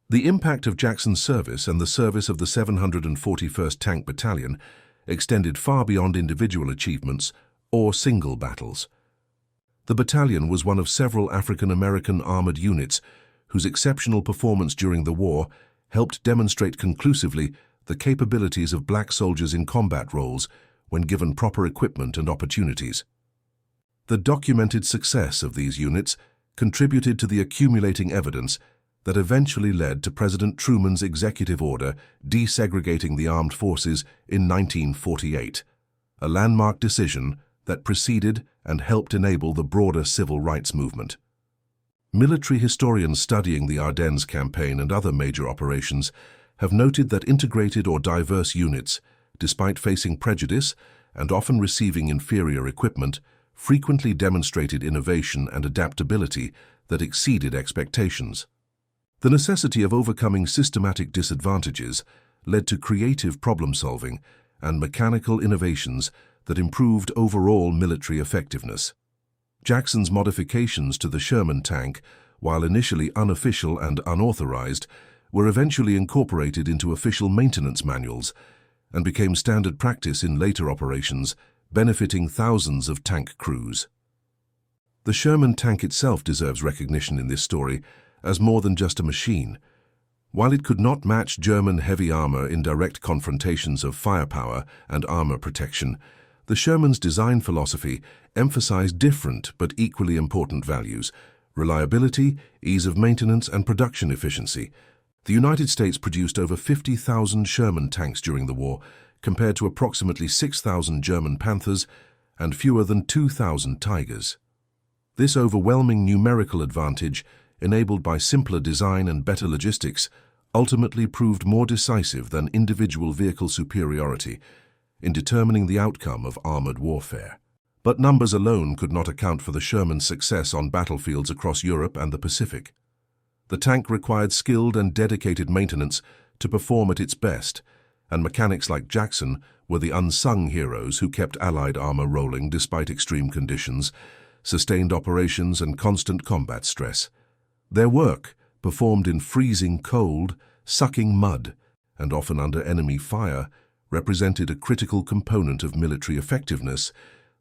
The impact of Jackson's service and the service of the 741st Tank Battalion extended far beyond individual achievements or single battles. The battalion was one of several African American armored units whose exceptional performance during the war helped demonstrate conclusively the capabilities of black soldiers in combat roles when given proper equipment and opportunities. The documented success of these units contributed to the accumulating evidence that eventually led to President Truman's executive order desegregating the armed forces in 1948, a landmark decision that preceded and helped enable the broader civil rights movement. Military historians studying the Ardennes campaign and other major operations have noted that integrated or diverse units, despite facing prejudice and often receiving inferior equipment, frequently demonstrated innovation and adaptability that exceeded expectations. The necessity of overcoming systematic disadvantages led to creative problem-solving and mechanical innovations that improved overall military effectiveness. Jackson's modifications to the Sherman tank, while initially unofficial and unauthorized, were eventually incorporated into official maintenance manuals and became standard practice in later operations, benefiting thousands of tank crews. The Sherman tank itself deserves recognition in this story as more than just a machine. While it could not match German heavy armor in direct confrontations of firepower and armor protection, the Sherman's design philosophy emphasized different but equally important values: reliability, ease of maintenance, and production efficiency. The United States produced over 50,000 Sherman tanks during the war, compared to approximately 6,000 German Panthers and fewer than 2,000 Tigers. This overwhelming numerical advantage, enabled by simpler design and better logistics, ultimately proved more decisive than individual vehicle superiority in determining the outcome of armored warfare. But numbers alone could not account for the Sherman's success on battlefields across Europe and the Pacific. The tank required skilled and dedicated maintenance to perform at its best, and mechanics like Jackson were the unsung heroes who kept Allied armor rolling despite extreme conditions, sustained operations, and constant combat stress. Their work, performed in freezing cold, sucking mud, and often under enemy fire, represented a critical component of military effectiveness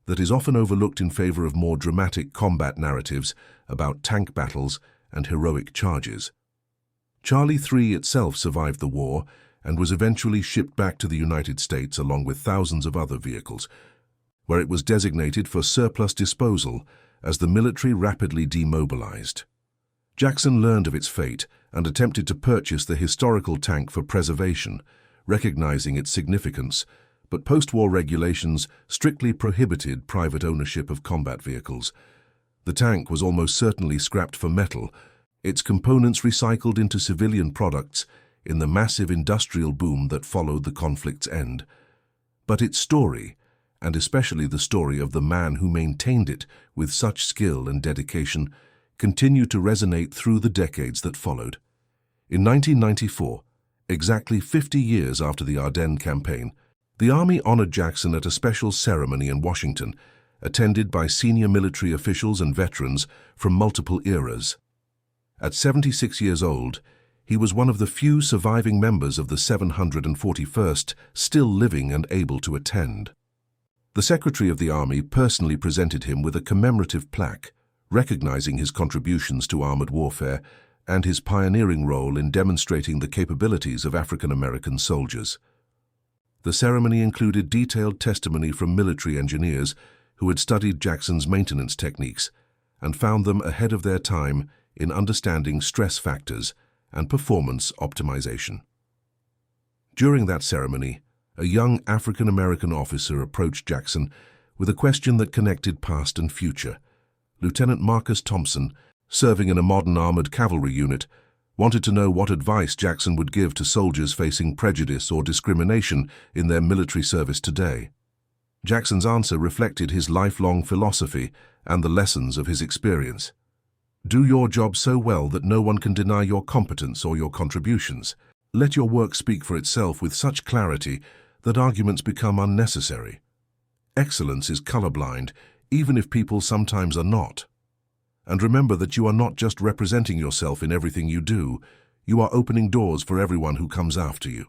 that is often overlooked in favor of more dramatic combat narratives about tank battles and heroic charges. Charlie III itself survived the war and was eventually shipped back to the United States along with thousands of other vehicles, where it was designated for surplus disposal as the military rapidly demobilized. Jackson learned of its fate and attempted to purchase the historical tank for preservation, recognizing its significance, but post-war regulations strictly prohibited private ownership of combat vehicles. The tank was almost certainly scrapped for metal, its components recycled into civilian products in the massive industrial boom that followed the conflict's end. But its story, and especially the story of the man who maintained it with such skill and dedication, continued to resonate through the decades that followed. In 1994, exactly 50 years after the Ardennes campaign, the Army honored Jackson at a special ceremony in Washington, attended by senior military officials and veterans from multiple eras. At 76 years old, he was one of the few surviving members of the 741st still living and able to attend. The Secretary of the Army personally presented him with a commemorative plaque, recognizing his contributions to armored warfare and his pioneering role in demonstrating the capabilities of African American soldiers. The ceremony included detailed testimony from military engineers who had studied Jackson's maintenance techniques and found them ahead of their time in understanding stress factors and performance optimization. During that ceremony, a young African American officer approached Jackson with a question that connected past and future. Lieutenant Marcus Thompson, serving in a modern armored cavalry unit, wanted to know what advice Jackson would give to soldiers facing prejudice or discrimination in their military service today. Jackson's answer reflected his lifelong philosophy and the lessons of his experience. Do your job so well that no one can deny your competence or your contributions. Let your work speak for itself with such clarity that arguments become unnecessary. Excellence is colorblind, even if people sometimes are not. And remember that you are not just representing yourself in everything you do, you are opening doors for everyone who comes after you.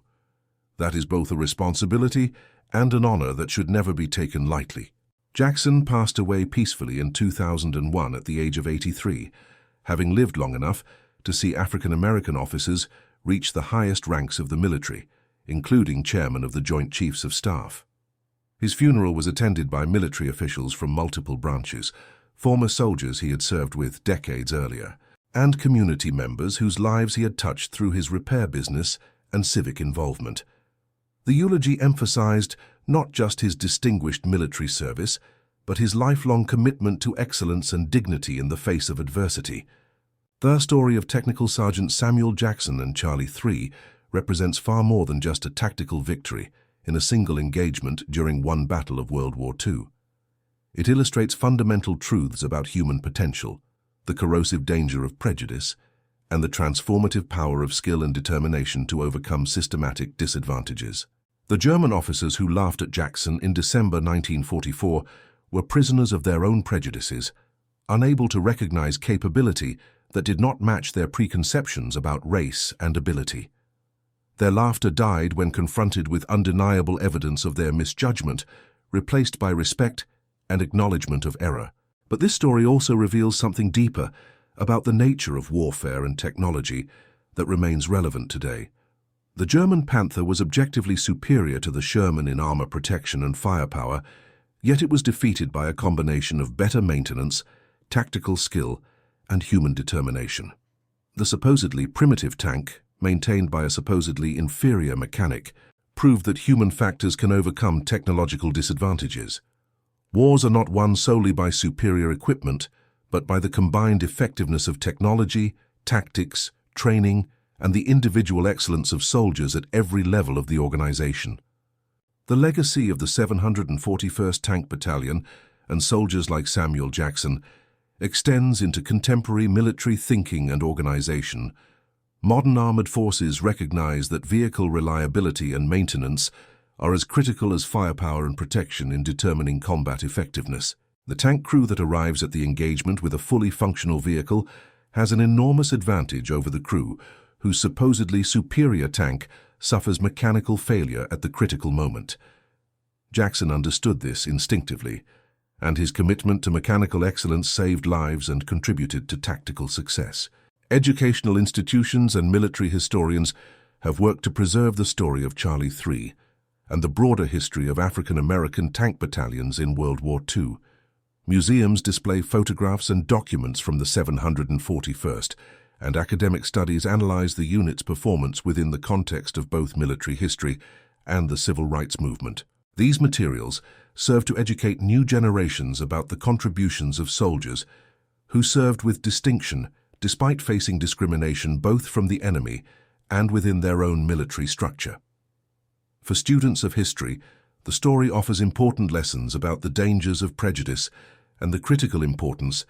That is both a responsibility and an honor that should never be taken lightly. Jackson passed away peacefully in 2001 at the age of 83, having lived long enough to see African American officers reach the highest ranks of the military, including chairman of the Joint Chiefs of Staff. His funeral was attended by military officials from multiple branches, former soldiers he had served with decades earlier, and community members whose lives he had touched through his repair business and civic involvement. The eulogy emphasized not just his distinguished military service, but his lifelong commitment to excellence and dignity in the face of adversity. The story of Technical Sergeant Samuel Jackson and Charlie III represents far more than just a tactical victory in a single engagement during one battle of World War II. It illustrates fundamental truths about human potential, the corrosive danger of prejudice, and the transformative power of skill and determination to overcome systematic disadvantages. The German officers who laughed at Jackson in December 1944 were prisoners of their own prejudices, unable to recognize capability that did not match their preconceptions about race and ability. Their laughter died when confronted with undeniable evidence of their misjudgment, replaced by respect and acknowledgement of error. But this story also reveals something deeper about the nature of warfare and technology that remains relevant today. The German Panther was objectively superior to the Sherman in armor protection and firepower, yet it was defeated by a combination of better maintenance, tactical skill, and human determination. The supposedly primitive tank, maintained by a supposedly inferior mechanic, proved that human factors can overcome technological disadvantages. Wars are not won solely by superior equipment, but by the combined effectiveness of technology, tactics, training, and the individual excellence of soldiers at every level of the organization. The legacy of the 741st Tank Battalion and soldiers like Samuel Jackson extends into contemporary military thinking and organization. Modern armored forces recognize that vehicle reliability and maintenance are as critical as firepower and protection in determining combat effectiveness. The tank crew that arrives at the engagement with a fully functional vehicle has an enormous advantage over the crew whose supposedly superior tank suffers mechanical failure at the critical moment. Jackson understood this instinctively, and his commitment to mechanical excellence saved lives and contributed to tactical success. Educational institutions and military historians have worked to preserve the story of Charlie III and the broader history of African-American tank battalions in World War II. Museums display photographs and documents from the 741st, and academic studies analyze the unit's performance within the context of both military history and the civil rights movement. These materials serve to educate new generations about the contributions of soldiers who served with distinction despite facing discrimination both from the enemy and within their own military structure. For students of history, the story offers important lessons about the dangers of prejudice and the critical importance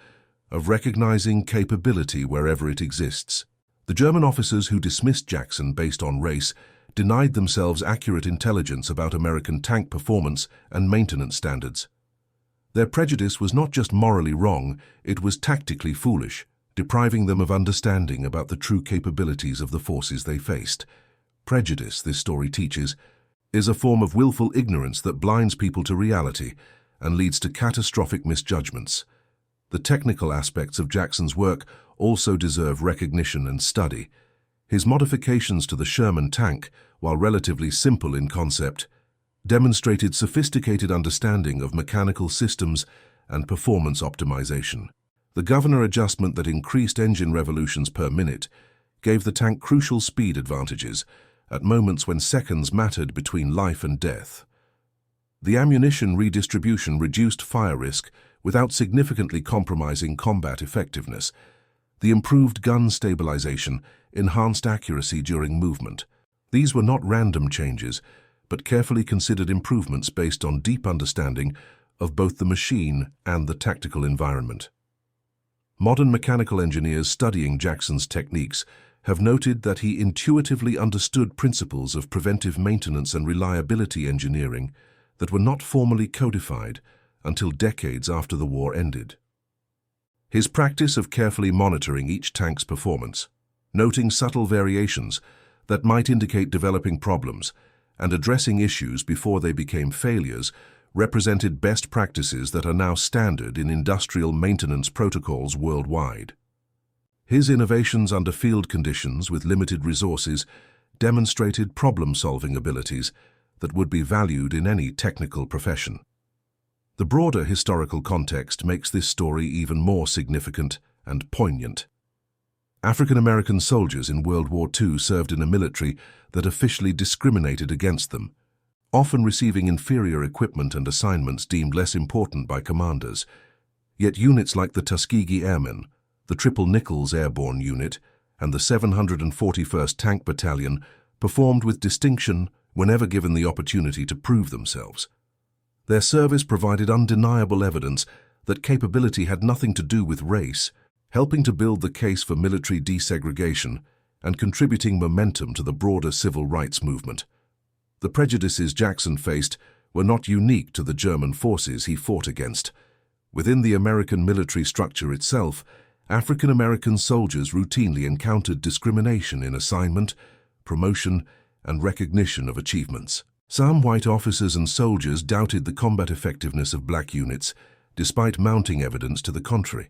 of recognizing capability wherever it exists. The German officers who dismissed Jackson based on race denied themselves accurate intelligence about American tank performance and maintenance standards. Their prejudice was not just morally wrong, it was tactically foolish, depriving them of understanding about the true capabilities of the forces they faced. Prejudice, this story teaches, is a form of willful ignorance that blinds people to reality and leads to catastrophic misjudgments. The technical aspects of Jackson's work also deserve recognition and study. His modifications to the Sherman tank, while relatively simple in concept, demonstrated sophisticated understanding of mechanical systems and performance optimization. The governor adjustment that increased engine revolutions per minute gave the tank crucial speed advantages at moments when seconds mattered between life and death. The ammunition redistribution reduced fire risk without significantly compromising combat effectiveness. The improved gun stabilization enhanced accuracy during movement. These were not random changes, but carefully considered improvements based on deep understanding of both the machine and the tactical environment. Modern mechanical engineers studying Jackson's techniques have noted that he intuitively understood principles of preventive maintenance and reliability engineering that were not formally codified until decades after the war ended. His practice of carefully monitoring each tank's performance, noting subtle variations that might indicate developing problems, and addressing issues before they became failures represented best practices that are now standard in industrial maintenance protocols worldwide. His innovations under field conditions with limited resources demonstrated problem-solving abilities that would be valued in any technical profession. The broader historical context makes this story even more significant and poignant. African-American soldiers in World War II served in a military that officially discriminated against them, often receiving inferior equipment and assignments deemed less important by commanders. Yet units like the Tuskegee Airmen, the Triple Nichols Airborne Unit, and the 741st Tank Battalion performed with distinction whenever given the opportunity to prove themselves. Their service provided undeniable evidence that capability had nothing to do with race, helping to build the case for military desegregation and contributing momentum to the broader civil rights movement. The prejudices Jackson faced were not unique to the German forces he fought against. Within the American military structure itself, African-American soldiers routinely encountered discrimination in assignment, promotion, and recognition of achievements. Some white officers and soldiers doubted the combat effectiveness of black units, despite mounting evidence to the contrary.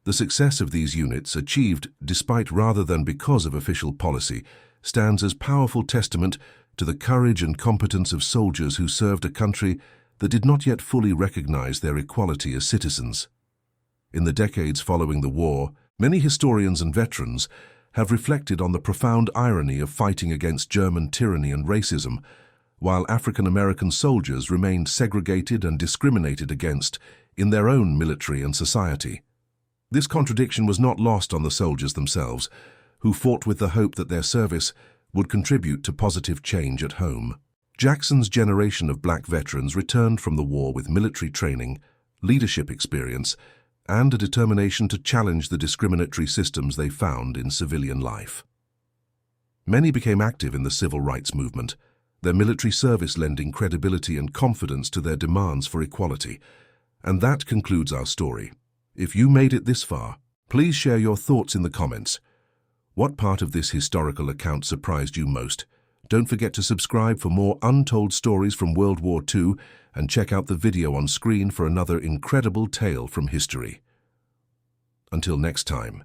The success of these units, achieved despite rather than because of official policy, stands as powerful testament to the courage and competence of soldiers who served a country that did not yet fully recognize their equality as citizens. In the decades following the war, many historians and veterans have reflected on the profound irony of fighting against German tyranny and racism, while African American soldiers remained segregated and discriminated against in their own military and society. This contradiction was not lost on the soldiers themselves, who fought with the hope that their service would contribute to positive change at home. Jackson's generation of black veterans returned from the war with military training, leadership experience, and a determination to challenge the discriminatory systems they found in civilian life. Many became active in the civil rights movement, their military service lending credibility and confidence to their demands for equality. And that concludes our story. If you made it this far, please share your thoughts in the comments. What part of this historical account surprised you most? Don't forget to subscribe for more untold stories from World War II and check out the video on screen for another incredible tale from history. Until next time.